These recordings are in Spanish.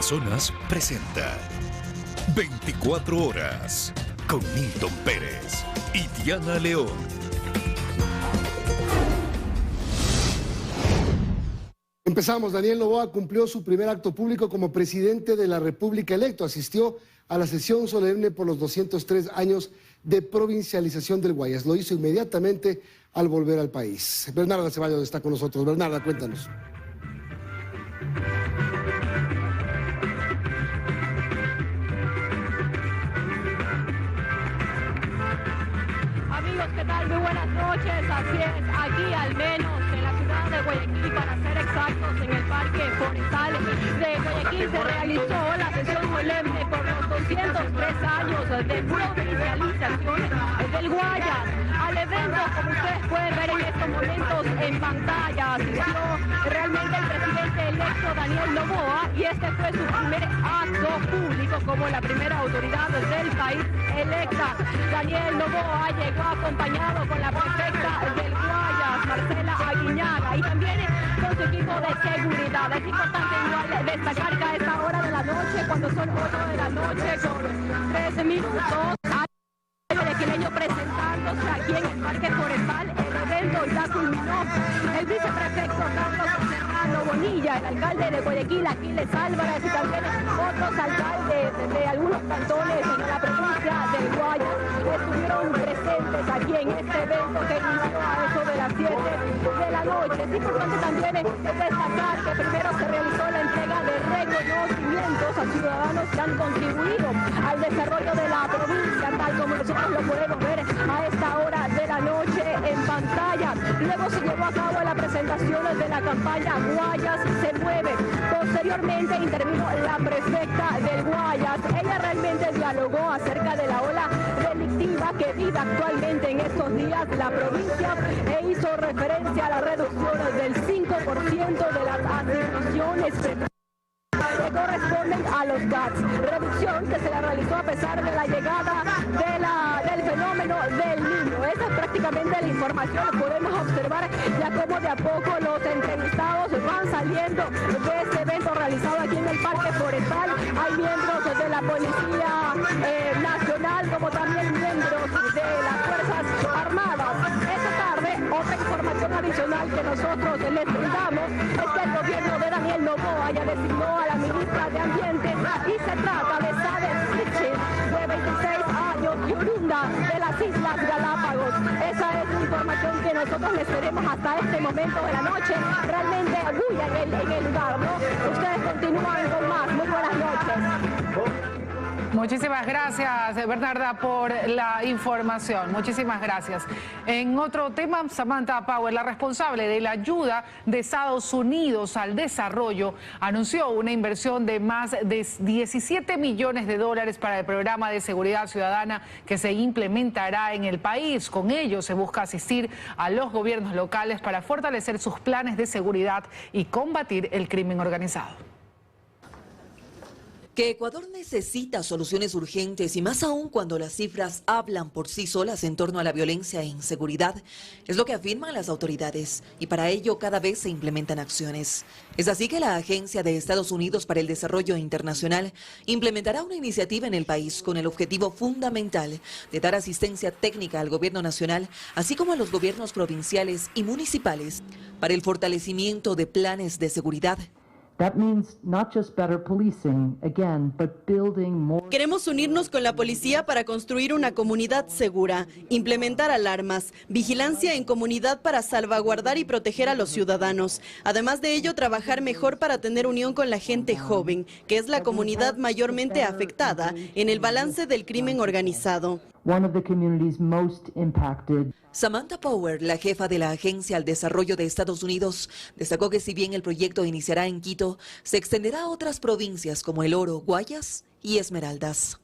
Amazonas presenta 24 horas con Milton Pérez y Diana León. Empezamos. Daniel Noboa cumplió su primer acto público como presidente de la República electo. Asistió a la sesión solemne por los 203 años de provincialización del Guayas. Lo hizo inmediatamente al volver al país. Bernarda Ceballos está con nosotros. Bernarda, cuéntanos. Amigos, ¿qué tal? Muy buenas noches. Así es, aquí al menos en la ciudad de Guayaquil, para ser exactos, en el Parque Forestal de Guayaquil se realizó la sesión solemne por los 203 años de provincialización del Guayas. Al evento, como ustedes pueden ver en estos momentos en pantalla, asistió realmente el presidente electo Daniel Noboa, y este fue su primer acto público como la primera autoridad del país electa. Daniel Noboa llegó acompañado con la prefecta del Guayas, Marcela Aguiñaga, y también con su equipo de seguridad. Es importante igual destacar que a esta hora de la noche, cuando son 8 de la noche con 13 minutos, hay guayaquileño presentándose aquí en el Parque Forestal. El evento ya culminó. El viceprefecto Carlos Serrano Bonilla, el alcalde de Guayaquil, Aquiles Álvarez, y también otros alcaldes de algunos cantones en la provincia del Guayas estuvieron presentes aquí en este evento que inició a eso de las 7 de la noche. Es importante también destacar que primero se realizó la entrega de reconocimientos a ciudadanos que han contribuido al desarrollo de la provincia, tal como nosotros lo podemos ver a esta hora de la noche en pantalla. Luego se llevó a cabo la presentación de la campaña Guayas se mueve. Posteriormente intervino la prefecta del Guayas. Ella realmente dialogó acerca de la ola delictiva que vive actualmente en estos días la provincia e hizo referencia a la reducción del 5% de las asignaciones que corresponden a los GATS, reducción que se la realizó a pesar de la llegada del fenómeno del Niño. Esa es prácticamente la información. Podemos observar ya cómo de a poco los entrevistados van saliendo de este evento realizado aquí en el Parque Forestal. Hay miembros de la Policía Nacional, como también miembros de las Fuerzas Armadas. Esta tarde, otra información adicional que nosotros les brindamos es que el gobierno de Daniel Noboa ya designó a la ministra de Ambiente, y se trata de Sade Sichel, de 26 años y oriunda de las Islas Galápagos. Esa es la información que nosotros les tenemos hasta este momento de la noche. Realmente bulla en el lugar, ¿no? Ustedes continúan con más. Muy buenas noches. Muchísimas gracias, Bernarda, por la información. Muchísimas gracias. En otro tema, Samantha Power, la responsable de la ayuda de Estados Unidos al desarrollo, anunció una inversión de más de 17 millones de dólares para el programa de seguridad ciudadana que se implementará en el país. Con ello se busca asistir a los gobiernos locales para fortalecer sus planes de seguridad y combatir el crimen organizado. Que Ecuador necesita soluciones urgentes, y más aún cuando las cifras hablan por sí solas en torno a la violencia e inseguridad, es lo que afirman las autoridades, y para ello cada vez se implementan acciones. Es así que la Agencia de Estados Unidos para el Desarrollo Internacional implementará una iniciativa en el país con el objetivo fundamental de dar asistencia técnica al gobierno nacional, así como a los gobiernos provinciales y municipales, para el fortalecimiento de planes de seguridad. Queremos unirnos con la policía para construir una comunidad segura, implementar alarmas, vigilancia en comunidad para salvaguardar y proteger a los ciudadanos. Además de ello, trabajar mejor para tener unión con la gente joven, que es la comunidad mayormente afectada en el balance del crimen organizado. Samantha Power, la jefa de la Agencia al Desarrollo de Estados Unidos, destacó que si bien el proyecto iniciará en Quito, se extenderá a otras provincias como El Oro, Guayas y Esmeraldas.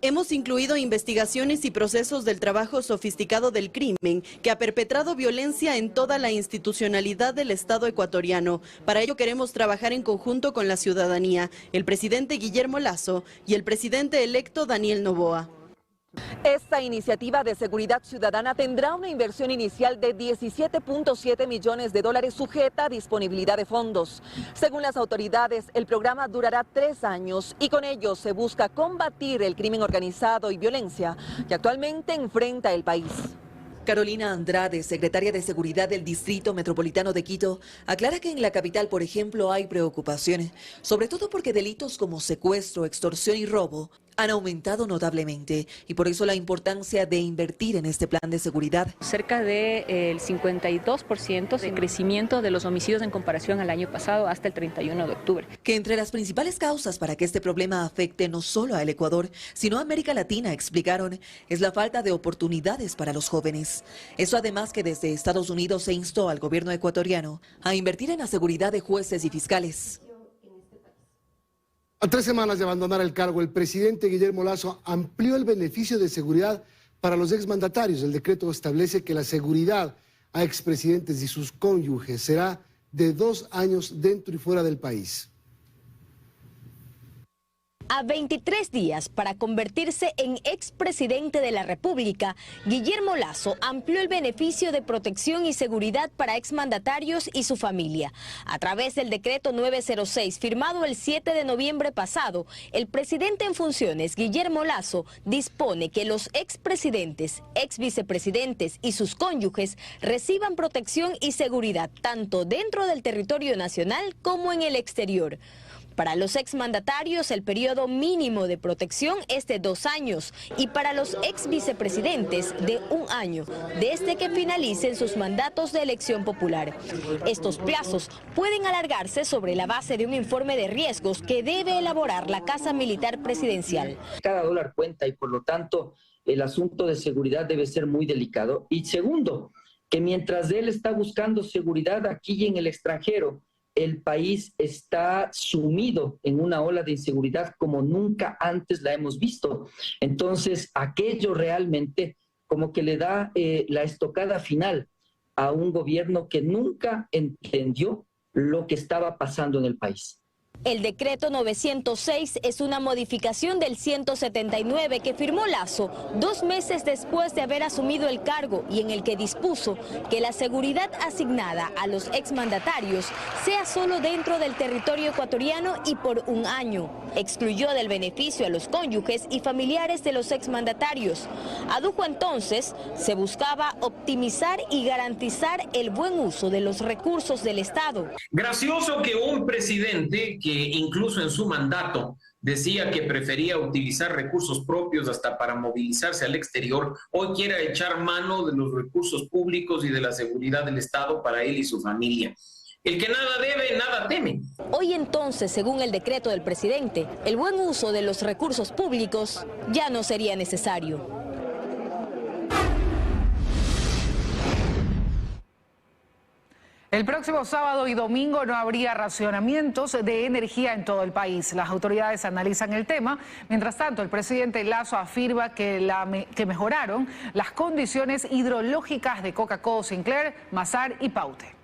Hemos incluido investigaciones y procesos del trabajo sofisticado del crimen que ha perpetrado violencia en toda la institucionalidad del Estado ecuatoriano. Para ello queremos trabajar en conjunto con la ciudadanía, el presidente Guillermo Lasso y el presidente electo Daniel Noboa. Esta iniciativa de seguridad ciudadana tendrá una inversión inicial de 17.7 millones de dólares sujeta a disponibilidad de fondos. Según las autoridades, el programa durará 3 años y con ello se busca combatir el crimen organizado y violencia que actualmente enfrenta el país. Carolina Andrade, secretaria de Seguridad del Distrito Metropolitano de Quito, aclara que en la capital, por ejemplo, hay preocupaciones, sobre todo porque delitos como secuestro, extorsión y robo han aumentado notablemente y por eso la importancia de invertir en este plan de seguridad. Cerca del 52% de crecimiento de los homicidios en comparación al año pasado hasta el 31 de octubre. Que entre las principales causas para que este problema afecte no solo al Ecuador, sino a América Latina, explicaron, es la falta de oportunidades para los jóvenes. Eso además que desde Estados Unidos se instó al gobierno ecuatoriano a invertir en la seguridad de jueces y fiscales. A 3 semanas de abandonar el cargo, el presidente Guillermo Lasso amplió el beneficio de seguridad para los exmandatarios. El decreto establece que la seguridad a expresidentes y sus cónyuges será de 2 años dentro y fuera del país. A 23 días para convertirse en expresidente de la República, Guillermo Lasso amplió el beneficio de protección y seguridad para exmandatarios y su familia. A través del decreto 906, firmado el 7 de noviembre pasado, el presidente en funciones, Guillermo Lasso, dispone que los expresidentes, exvicepresidentes y sus cónyuges reciban protección y seguridad tanto dentro del territorio nacional como en el exterior. Para los exmandatarios, el periodo mínimo de protección es de 2 años y para los exvicepresidentes de 1 año, desde que finalicen sus mandatos de elección popular. Estos plazos pueden alargarse sobre la base de un informe de riesgos que debe elaborar la Casa Militar Presidencial. Cada dólar cuenta y por lo tanto el asunto de seguridad debe ser muy delicado. Y segundo, que mientras él está buscando seguridad aquí y en el extranjero, el país está sumido en una ola de inseguridad como nunca antes la hemos visto. Entonces, aquello realmente como que le da la estocada final a un gobierno que nunca entendió lo que estaba pasando en el país. El decreto 906 es una modificación del 179 que firmó Lasso 2 meses después de haber asumido el cargo y en el que dispuso que la seguridad asignada a los exmandatarios sea solo dentro del territorio ecuatoriano y por 1 año. Excluyó del beneficio a los cónyuges y familiares de los exmandatarios. Adujo entonces, se buscaba optimizar y garantizar el buen uso de los recursos del Estado. Gracioso que un presidente que incluso en su mandato decía que prefería utilizar recursos propios hasta para movilizarse al exterior, hoy quiera echar mano de los recursos públicos y de la seguridad del Estado para él y su familia. El que nada debe, nada teme. Hoy entonces, según el decreto del presidente, el buen uso de los recursos públicos ya no sería necesario. El próximo sábado y domingo no habría racionamientos de energía en todo el país. Las autoridades analizan el tema. Mientras tanto, el presidente Lasso afirma que mejoraron las condiciones hidrológicas de Coca-Cola, Sinclair, Mazar y Paute.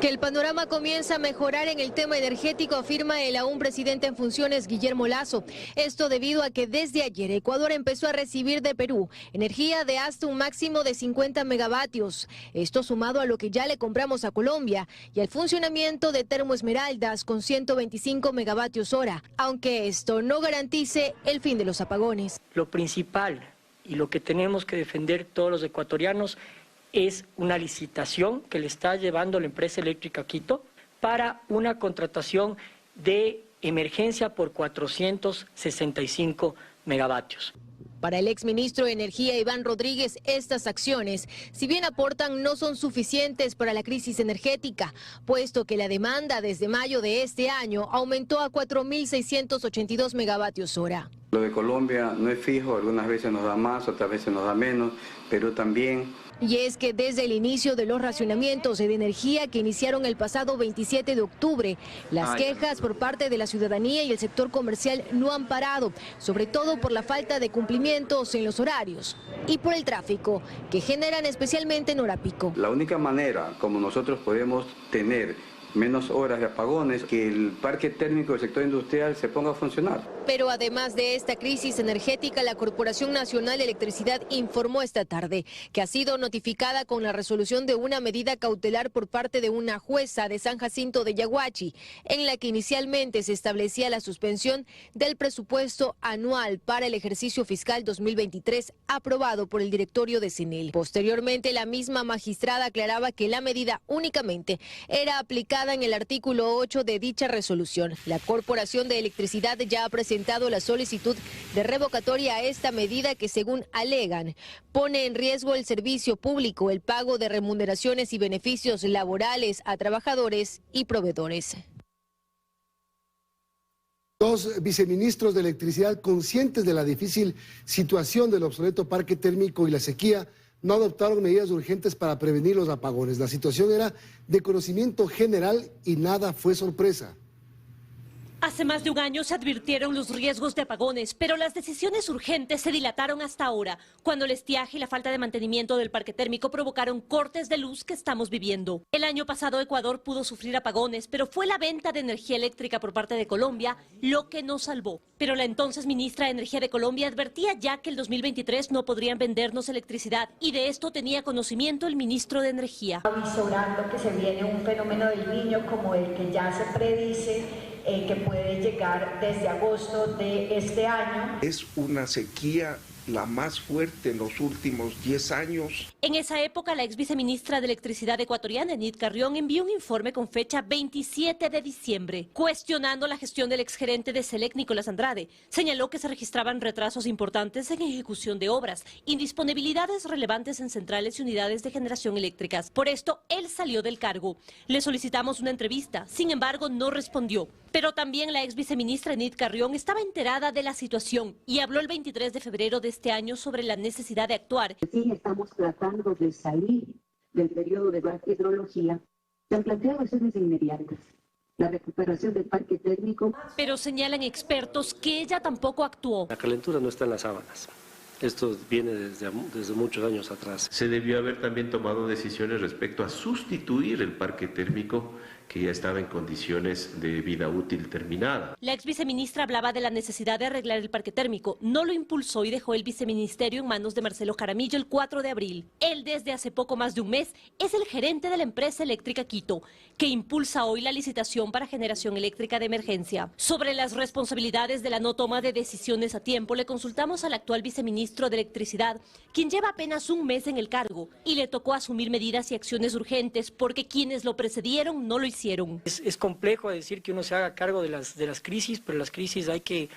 Que el panorama comienza a mejorar en el tema energético, afirma el aún presidente en funciones Guillermo Lasso. Esto debido a que desde ayer Ecuador empezó a recibir de Perú energía de hasta un máximo de 50 megavatios. Esto sumado a lo que ya le compramos a Colombia y al funcionamiento de Termoesmeraldas con 125 megavatios hora, aunque esto no garantice el fin de los apagones. Lo principal y lo que tenemos que defender todos los ecuatorianos es una licitación que le está llevando la empresa eléctrica Quito para una contratación de emergencia por 465 megavatios. Para el exministro de Energía Iván Rodríguez, estas acciones, si bien aportan, no son suficientes para la crisis energética, puesto que la demanda desde mayo de este año aumentó a 4.682 megavatios hora. Lo de Colombia no es fijo, algunas veces nos da más, otras veces nos da menos, Perú también. Y es que desde el inicio de los racionamientos de energía que iniciaron el pasado 27 de octubre, las quejas por parte de la ciudadanía y el sector comercial no han parado, sobre todo por la falta de cumplimientos en los horarios y por el tráfico que generan especialmente en hora pico. La única manera como nosotros podemos tener menos horas de apagones, que el parque térmico del sector industrial se ponga a funcionar. Pero además de esta crisis energética, la Corporación Nacional de Electricidad informó esta tarde que ha sido notificada con la resolución de una medida cautelar por parte de una jueza de San Jacinto de Yaguachi, en la que inicialmente se establecía la suspensión del presupuesto anual para el ejercicio fiscal 2023 aprobado por el directorio de CENEL. Posteriormente, la misma magistrada aclaraba que la medida únicamente era aplicada en el artículo 8 de dicha resolución. La Corporación de Electricidad ya ha presentado la solicitud de revocatoria a esta medida que, según alegan, pone en riesgo el servicio público, el pago de remuneraciones y beneficios laborales a trabajadores y proveedores. Dos viceministros de electricidad, conscientes de la difícil situación del obsoleto parque térmico y la sequía, no adoptaron medidas urgentes para prevenir los apagones. La situación era de conocimiento general y nada fue sorpresa. Hace más de un año se advirtieron los riesgos de apagones, pero las decisiones urgentes se dilataron hasta ahora, cuando el estiaje y la falta de mantenimiento del parque térmico provocaron cortes de luz que estamos viviendo. El año pasado Ecuador pudo sufrir apagones, pero fue la venta de energía eléctrica por parte de Colombia lo que nos salvó. Pero la entonces ministra de Energía de Colombia advertía ya que el 2023 no podrían vendernos electricidad, y de esto tenía conocimiento el ministro de Energía. Avisorando que se viene un fenómeno del Niño como el que ya se predice, que puede llegar desde agosto de este año. Es una sequía la más fuerte en los últimos 10 años. En esa época, la ex viceministra de Electricidad ecuatoriana, Enid Carrión, envió un informe con fecha 27 de diciembre, cuestionando la gestión del exgerente de SELEC, Nicolás Andrade. Señaló que se registraban retrasos importantes en ejecución de obras, indisponibilidades relevantes en centrales y unidades de generación eléctricas. Por esto, él salió del cargo. Le solicitamos una entrevista, sin embargo, no respondió. Pero también la ex viceministra Enid Carrión estaba enterada de la situación y habló el 23 de febrero de este año sobre la necesidad de actuar. Sí, estamos tratando de salir del periodo de baja hidrología. Se han planteado acciones inmediatas. La recuperación del parque térmico. Pero señalan expertos que ella tampoco actuó. La calentura no está en las sábanas. Esto viene desde muchos años atrás. Se debió haber también tomado decisiones respecto a sustituir el parque térmico que ya estaba en condiciones de vida útil terminada. La ex viceministra hablaba de la necesidad de arreglar el parque térmico. No lo impulsó y dejó el viceministerio en manos de Marcelo Jaramillo el 4 de abril. Él, desde hace poco más de un mes, es el gerente de la empresa eléctrica Quito, que impulsa hoy la licitación para generación eléctrica de emergencia. Sobre las responsabilidades de la no toma de decisiones a tiempo, le consultamos al actual viceministro de Electricidad, quien lleva apenas un mes en el cargo, y le tocó asumir medidas y acciones urgentes porque quienes lo precedieron no lo hicieron. Es complejo decir que uno se haga cargo de las crisis, pero las crisis hay que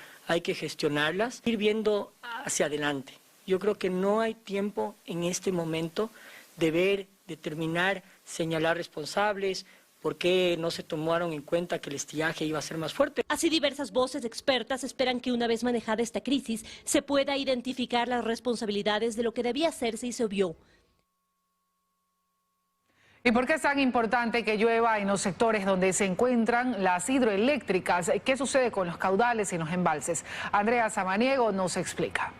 gestionarlas, ir viendo hacia adelante. Yo creo que no hay tiempo en este momento de ver, determinar, señalar responsables, por qué no se tomaron en cuenta que el estiaje iba a ser más fuerte. Así, diversas voces expertas esperan que una vez manejada esta crisis se pueda identificar las responsabilidades de lo que debía hacerse y se obvió. ¿Y por qué es tan importante que llueva en los sectores donde se encuentran las hidroeléctricas? ¿Qué sucede con los caudales y los embalses? Andrea Samaniego nos explica.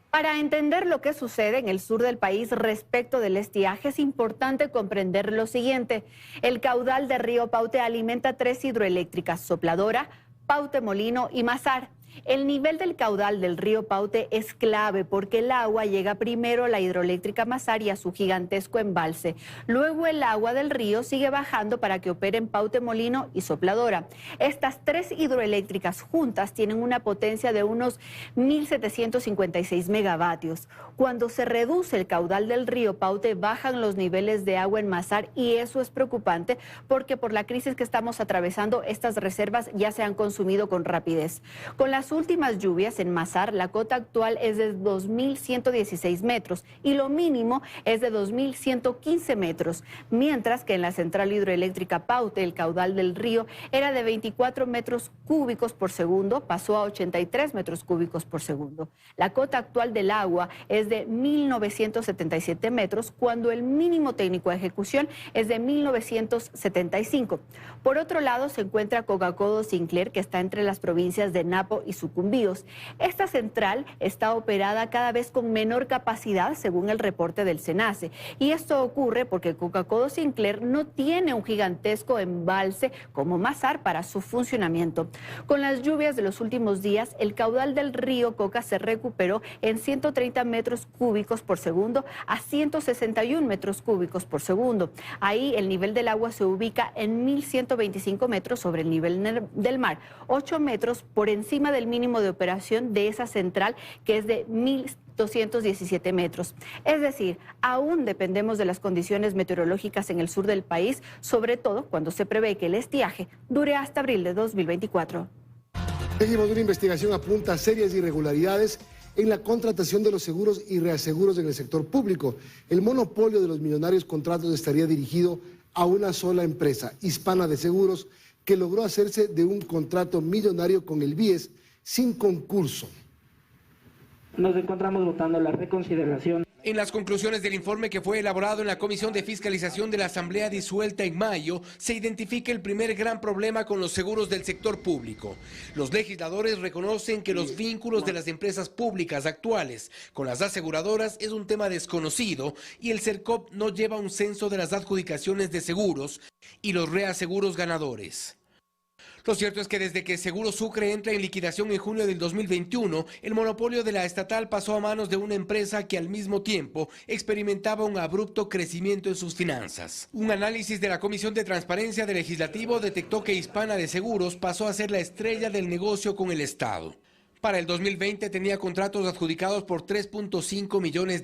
Para entender lo que sucede en el sur del país respecto del estiaje, es importante comprender lo siguiente. El caudal del río Paute alimenta 3 hidroeléctricas: Sopladora, Paute Molino y Mazar. El nivel del caudal del río Paute es clave porque el agua llega primero a la hidroeléctrica Mazar y a su gigantesco embalse. Luego el agua del río sigue bajando para que operen Paute Molino y Sopladora. Estas 3 hidroeléctricas juntas tienen una potencia de unos 1.756 megavatios. Cuando se reduce el caudal del río Paute, bajan los niveles de agua en Mazar, y eso es preocupante porque por la crisis que estamos atravesando, estas reservas ya se han consumido con rapidez. Con las últimas lluvias en Mazar, la cota actual es de 2.116 metros y lo mínimo es de 2.115 metros, mientras que en la central hidroeléctrica Paute el caudal del río era de 24 metros cúbicos por segundo, pasó a 83 metros cúbicos por segundo. La cota actual del agua es de 1.977 metros, cuando el mínimo técnico de ejecución es de 1.975. Por otro lado, se encuentra Coca-Codo Sinclair, que está entre las provincias de Napo y sucumbíos. Esta central está operada cada vez con menor capacidad, según el reporte del SENACE. Y esto ocurre porque Coca-Cola Sinclair no tiene un gigantesco embalse como Mazar para su funcionamiento. Con las lluvias de los últimos días, el caudal del río Coca se recuperó en 130 metros cúbicos por segundo a 161 metros cúbicos por segundo. Ahí el nivel del agua se ubica en 1.125 metros sobre el nivel del mar, 8 metros por encima del mínimo de operación de esa central, que es de 1.217 metros. Es decir, aún dependemos de las condiciones meteorológicas en el sur del país, sobre todo cuando se prevé que el estiaje dure hasta abril de 2024. Seguimos. Una investigación apunta a serias irregularidades en la contratación de los seguros y reaseguros en el sector público. El monopolio de los millonarios contratos estaría dirigido a una sola empresa, Hispana de Seguros, que logró hacerse de un contrato millonario con el BIES sin concurso. Nos encontramos votando la reconsideración. En las conclusiones del informe que fue elaborado en la Comisión de Fiscalización de la Asamblea disuelta en mayo, se identifica el primer gran problema con los seguros del sector público. Los legisladores reconocen que los vínculos de las empresas públicas actuales con las aseguradoras es un tema desconocido y el CERCOP no lleva un censo de las adjudicaciones de seguros y los reaseguros ganadores. Lo cierto es que desde que Seguro Sucre entra en liquidación en junio del 2021, el monopolio de la estatal pasó a manos de una empresa que al mismo tiempo experimentaba un abrupto crecimiento en sus finanzas. Un análisis de la Comisión de Transparencia del Legislativo detectó que Hispana de Seguros pasó a ser la estrella del negocio con el Estado. Para el 2020 tenía contratos adjudicados por $3.5 millones.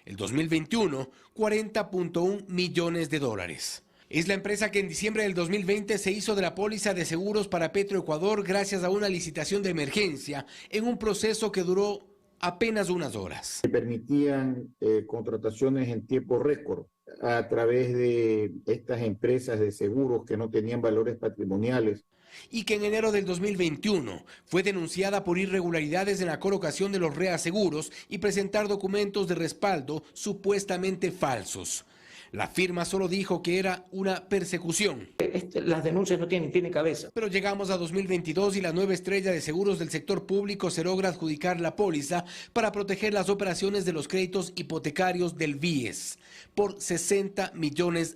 El 2021, $40.1 millones. Es la empresa que en diciembre del 2020 se hizo de la póliza de seguros para Petroecuador gracias a una licitación de emergencia en un proceso que duró apenas unas horas. Permitían contrataciones en tiempo récord a través de estas empresas de seguros que no tenían valores patrimoniales. Y que en enero del 2021 fue denunciada por irregularidades en la colocación de los reaseguros y presentar documentos de respaldo supuestamente falsos. La firma solo dijo que era una persecución. Las denuncias no tienen cabeza. Pero llegamos a 2022 y la nueva estrella de seguros del sector público se logra adjudicar la póliza para proteger las operaciones de los créditos hipotecarios del BIES por $60 millones.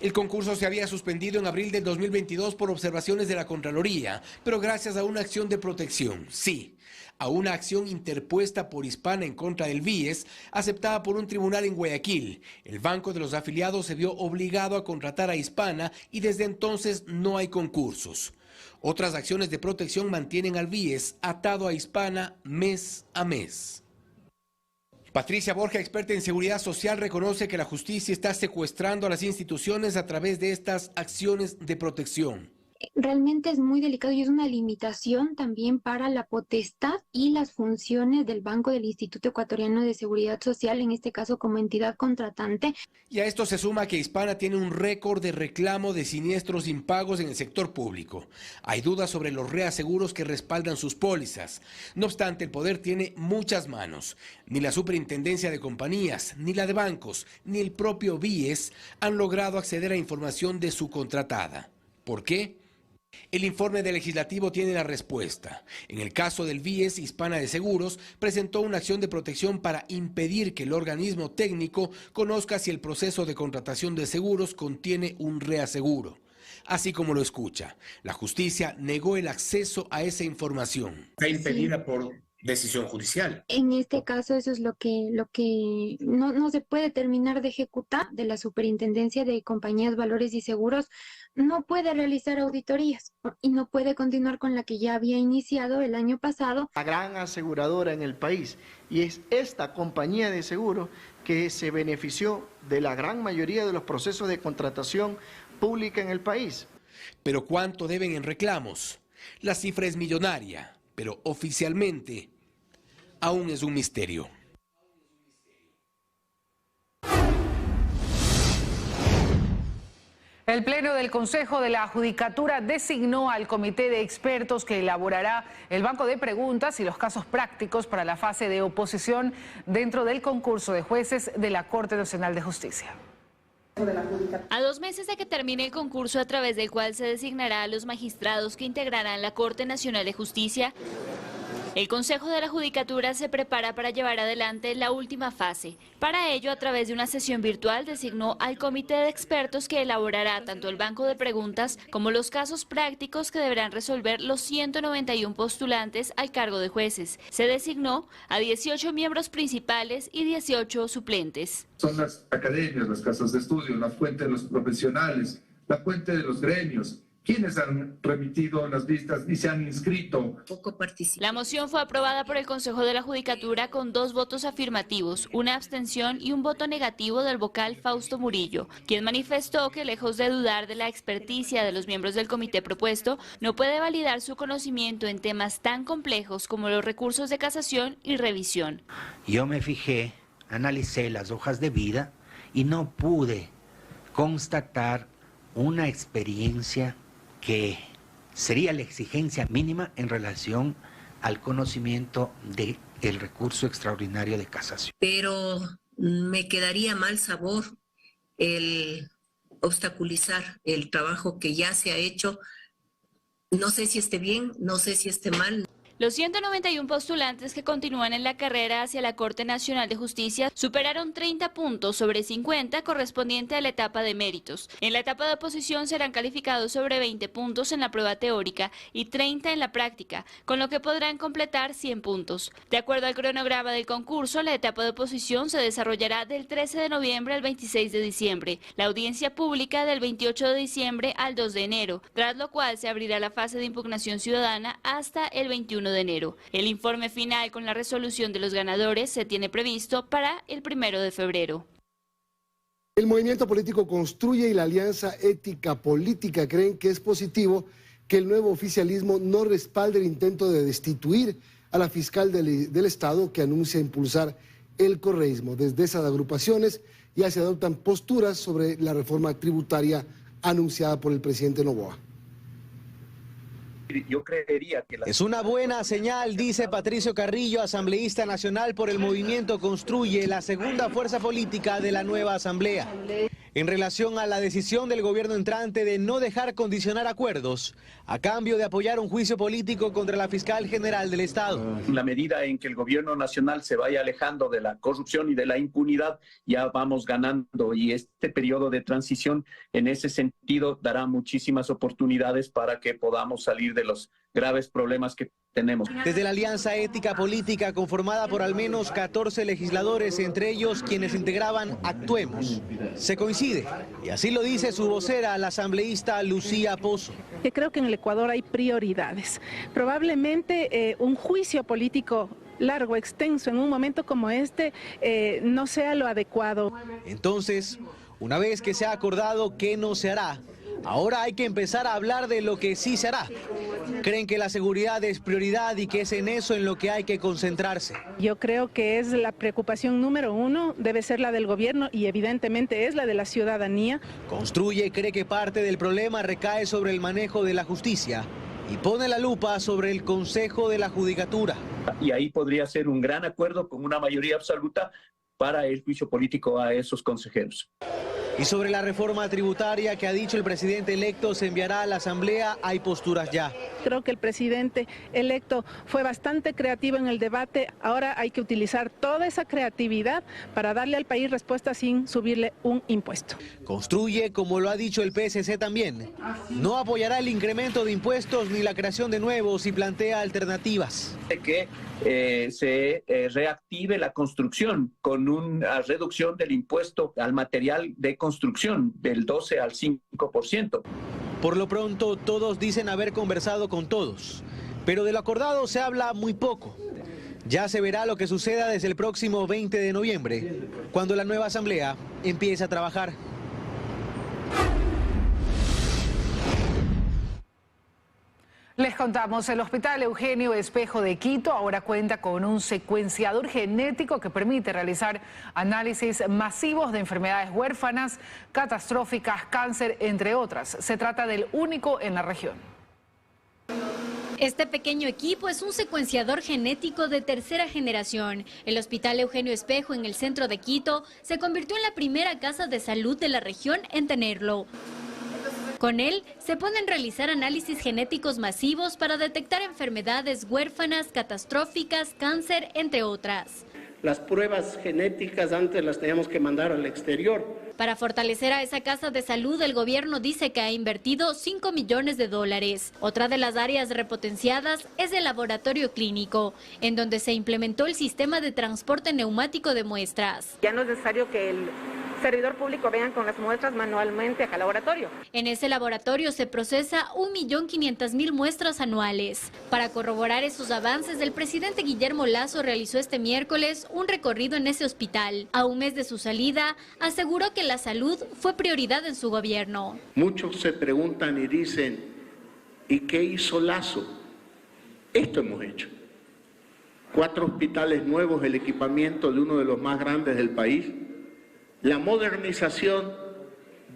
El concurso se había suspendido en abril del 2022 por observaciones de la Contraloría, pero gracias a una acción de protección, sí, a una acción interpuesta por Hispana en contra del BIES, aceptada por un tribunal en Guayaquil. El Banco de los Afiliados se vio obligado a contratar a Hispana y desde entonces no hay concursos. Otras acciones de protección mantienen al BIES atado a Hispana mes a mes. Patricia Borja, experta en seguridad social, reconoce que la justicia está secuestrando a las instituciones a través de estas acciones de protección. Realmente es muy delicado y es una limitación también para la potestad y las funciones del Banco del Instituto Ecuatoriano de Seguridad Social, en este caso como entidad contratante. Y a esto se suma que Hispana tiene un récord de reclamo de siniestros impagos en el sector público. Hay dudas sobre los reaseguros que respaldan sus pólizas. No obstante, el poder tiene muchas manos. Ni la Superintendencia de Compañías, ni la de Bancos, ni el propio BIES han logrado acceder a información de su contratada. ¿Por qué? El informe del Legislativo tiene la respuesta. En el caso del BIES, Hispana de Seguros presentó una acción de protección para impedir que el organismo técnico conozca si el proceso de contratación de seguros contiene un reaseguro. Así como lo escucha, la justicia negó el acceso a esa información. Está impedida por decisión judicial. En este caso eso es lo que no se puede terminar de ejecutar. De la Superintendencia de Compañías, Valores y Seguros no puede realizar auditorías y no puede continuar con la que ya había iniciado el año pasado. La gran aseguradora en el país, y es esta compañía de seguro que se benefició de la gran mayoría de los procesos de contratación pública en el país. ¿Pero cuánto deben en reclamos? La cifra es millonaria, pero oficialmente aún es un misterio. El Pleno del Consejo de la Judicatura designó al comité de expertos que elaborará el banco de preguntas y los casos prácticos para la fase de oposición dentro del concurso de jueces de la Corte Nacional de Justicia. A 2 meses de que termine el concurso a través del cual se designará a los magistrados que integrarán la Corte Nacional de Justicia, el Consejo de la Judicatura se prepara para llevar adelante la última fase. Para ello, a través de una sesión virtual, designó al comité de expertos que elaborará tanto el banco de preguntas como los casos prácticos que deberán resolver los 191 postulantes al cargo de jueces. Se designó a 18 miembros principales y 18 suplentes. Son las academias, las casas de estudio, la fuente de los profesionales, la fuente de los gremios. ¿Quiénes han remitido las listas y se han inscrito? La moción fue aprobada por el Consejo de la Judicatura con 2 votos afirmativos, una abstención y un voto negativo del vocal Fausto Murillo, quien manifestó que, lejos de dudar de la experticia de los miembros del comité propuesto, no puede validar su conocimiento en temas tan complejos como los recursos de casación y revisión. Yo me fijé, analicé las hojas de vida y no pude constatar una experiencia que sería la exigencia mínima en relación al conocimiento del recurso extraordinario de casación. Pero me quedaría mal sabor el obstaculizar el trabajo que ya se ha hecho. No sé si esté bien, no sé si esté mal. Los 191 postulantes que continúan en la carrera hacia la Corte Nacional de Justicia superaron 30 puntos sobre 50 correspondiente a la etapa de méritos. En la etapa de oposición serán calificados sobre 20 puntos en la prueba teórica y 30 en la práctica, con lo que podrán completar 100 puntos. De acuerdo al cronograma del concurso, la etapa de oposición se desarrollará del 13 de noviembre al 26 de diciembre, la audiencia pública del 28 de diciembre al 2 de enero, tras lo cual se abrirá la fase de impugnación ciudadana hasta el 21 de enero. El informe final con la resolución de los ganadores se tiene previsto para el 1 de febrero. El movimiento político Construye y la Alianza Ética Política creen que es positivo que el nuevo oficialismo no respalde el intento de destituir a la fiscal del Estado que anuncia impulsar el correísmo. Desde esas agrupaciones ya se adoptan posturas sobre la reforma tributaria anunciada por el presidente Noboa. Yo creería que Es una buena señal, dice Patricio Carrillo, asambleísta nacional por el movimiento Construye, la segunda fuerza política de la nueva asamblea. En relación a la decisión del gobierno entrante de no dejar condicionar acuerdos a cambio de apoyar un juicio político contra la fiscal general del Estado. En la medida en que el gobierno nacional se vaya alejando de la corrupción y de la impunidad, ya vamos ganando, y este periodo de transición en ese sentido dará muchísimas oportunidades para que podamos salir de los graves problemas que tenemos. Desde la Alianza Ética Política, conformada por al menos 14 legisladores, entre ellos quienes integraban Actuemos, se coincide, y así lo dice su vocera, la asambleísta Lucía Pozo. Que creo que en el Ecuador hay prioridades. Probablemente un juicio político largo, extenso, en un momento como este, no sea lo adecuado. Entonces, una vez que se ha acordado qué no se hará, ahora hay que empezar a hablar de lo que sí se hará. Creen que la seguridad es prioridad y que es en eso en lo que hay que concentrarse. Yo creo que es la preocupación número uno, debe ser la del gobierno y evidentemente es la de la ciudadanía. Construye cree que parte del problema recae sobre el manejo de la justicia y pone la lupa sobre el Consejo de la Judicatura. Y ahí podría ser un gran acuerdo con una mayoría absoluta para el juicio político a esos consejeros. Y sobre la reforma tributaria que ha dicho el presidente electo se enviará a la Asamblea, hay posturas ya. Creo que el presidente electo fue bastante creativo en el debate. Ahora hay que utilizar toda esa creatividad para darle al país respuesta sin subirle un impuesto. Construye, como lo ha dicho el PSC también, no apoyará el incremento de impuestos ni la creación de nuevos y plantea alternativas. Que se reactive la construcción con una reducción del impuesto al material de construcción del 12 al 5%. Por lo pronto, todos dicen haber conversado con todos, pero de lo acordado se habla muy poco. Ya se verá lo que suceda desde el próximo 20 de noviembre, cuando la nueva asamblea empiece a trabajar. Les contamos, el Hospital Eugenio Espejo de Quito ahora cuenta con un secuenciador genético que permite realizar análisis masivos de enfermedades huérfanas, catastróficas, cáncer, entre otras. Se trata del único en la región. Este pequeño equipo es un secuenciador genético de tercera generación. El Hospital Eugenio Espejo en el centro de Quito se convirtió en la primera casa de salud de la región en tenerlo. Con él se pueden realizar análisis genéticos masivos para detectar enfermedades huérfanas, catastróficas, cáncer, entre otras. Las pruebas genéticas antes las teníamos que mandar al exterior. Para fortalecer a esa casa de salud, el gobierno dice que ha invertido $5 millones. Otra de las áreas repotenciadas es el laboratorio clínico, en donde se implementó el sistema de transporte neumático de muestras. Ya no es necesario que el servidor público venga con las muestras manualmente acá al laboratorio. En ese laboratorio se procesa 1.500.000 muestras anuales. Para corroborar esos avances, el presidente Guillermo Lasso realizó este miércoles un recorrido en ese hospital. A un mes de su salida, aseguró que la salud fue prioridad en su gobierno. Muchos se preguntan y dicen, ¿y qué hizo Lasso? Esto hemos hecho. 4 hospitales nuevos, el equipamiento de uno de los más grandes del país, la modernización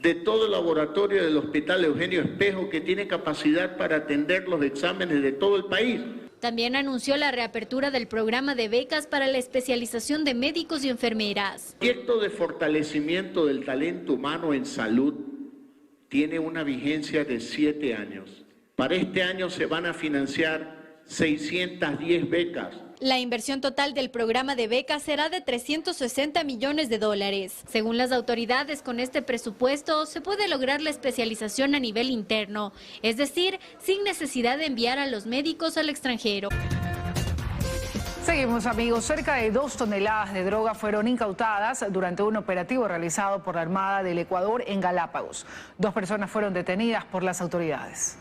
de todo el laboratorio del Hospital Eugenio Espejo, que tiene capacidad para atender los exámenes de todo el país. También anunció la reapertura del programa de becas para la especialización de médicos y enfermeras. El proyecto de fortalecimiento del talento humano en salud tiene una vigencia de 7 años. Para este año se van a financiar 610 becas. La inversión total del programa de becas será de $360 millones. Según las autoridades, con este presupuesto se puede lograr la especialización a nivel interno, es decir, sin necesidad de enviar a los médicos al extranjero. Seguimos, amigos. Cerca de 2 toneladas de droga fueron incautadas durante un operativo realizado por la Armada del Ecuador en Galápagos. 2 personas fueron detenidas por las autoridades.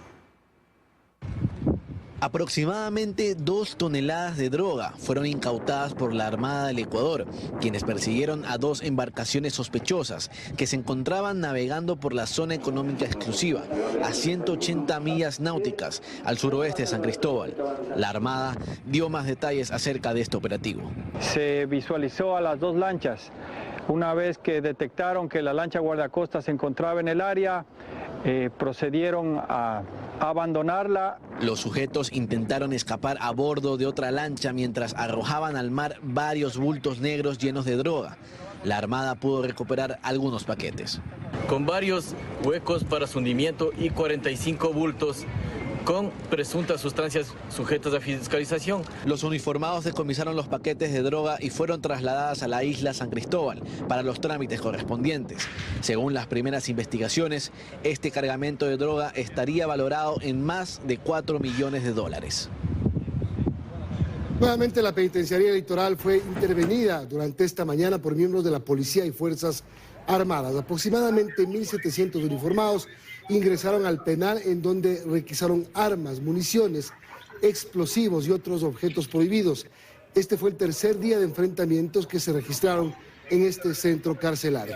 Aproximadamente 2 toneladas de droga fueron incautadas por la Armada del Ecuador, quienes persiguieron a 2 embarcaciones sospechosas que se encontraban navegando por la zona económica exclusiva, a 180 millas náuticas al suroeste de San Cristóbal. La Armada dio más detalles acerca de este operativo. Se visualizó a las 2 lanchas. Una vez que detectaron que la lancha guardacostas se encontraba en el área, procedieron a abandonarla. Los sujetos intentaron escapar a bordo de otra lancha mientras arrojaban al mar varios bultos negros llenos de droga. La Armada pudo recuperar algunos paquetes. Con varios huecos para su hundimiento y 45 bultos con presuntas sustancias sujetas a fiscalización. Los uniformados decomisaron los paquetes de droga y fueron trasladadas a la isla San Cristóbal para los trámites correspondientes. Según las primeras investigaciones, este cargamento de droga estaría valorado en más de $4 millones. Nuevamente la penitenciaría litoral fue intervenida durante esta mañana por miembros de la policía y fuerzas armadas. Aproximadamente 1.700 uniformados ingresaron al penal, en donde requisaron armas, municiones, explosivos y otros objetos prohibidos. Este fue el tercer día de enfrentamientos que se registraron en este centro carcelario.